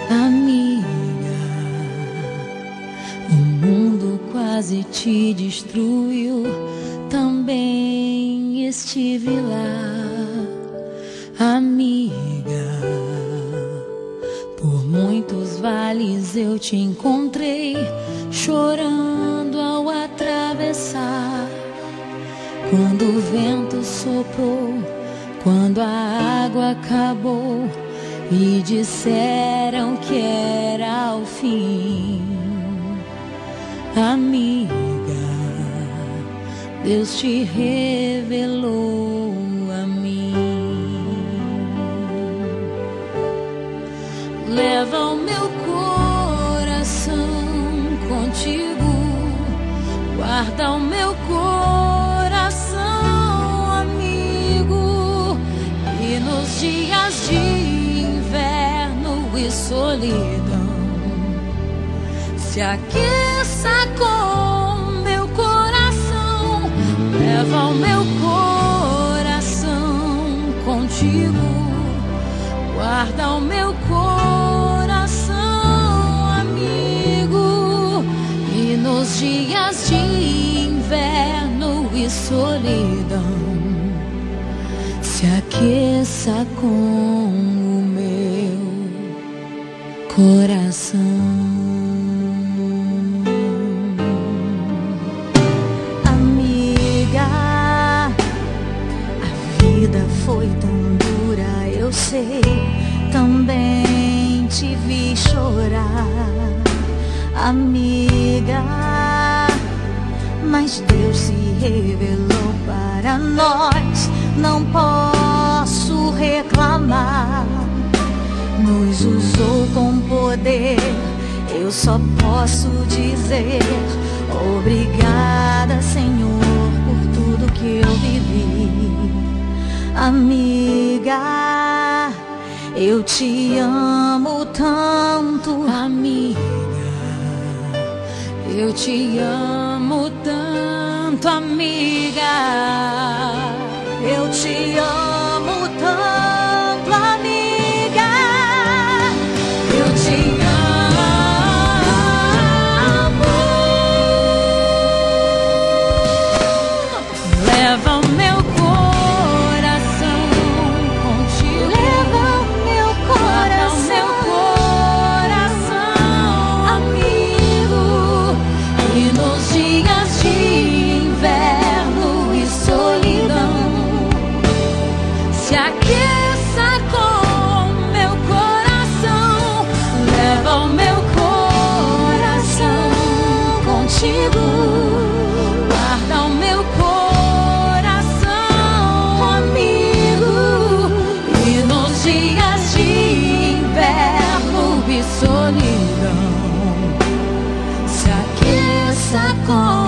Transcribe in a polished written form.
Amiga, o mundo quase te destruiu, também estive lá. Amiga, por muitos vales eu te encontrei, chorando ao atravessar. Quando o vento soprou, quando a água acabou e disseram que era o fim. Amiga, Deus te revelou a mim. Leva o meu coração contigo, guarda o meu coração, amigo. E nos dias de inverno e solidão, se aqueça com meu coração. Leva o meu coração contigo, guarda o meu coração, amigo. E nos dias de inverno e solidão, se aqueça com o meu coração. Foi tão dura, eu sei, também te vi chorar, amiga. Mas Deus se revelou para nós, não posso reclamar. Nos usou com poder, eu só posso dizer obrigada, Senhor, por tudo que eu vivi. Amiga, eu te amo tanto. Amiga, eu te amo tanto, amiga. Eu te amo tanto, amiga. Eu te amo. Leva o meu se aqueça com meu coração. Leva o meu coração contigo, guarda o meu coração, amigo. E nos dias de inverno e solidão, se aqueça com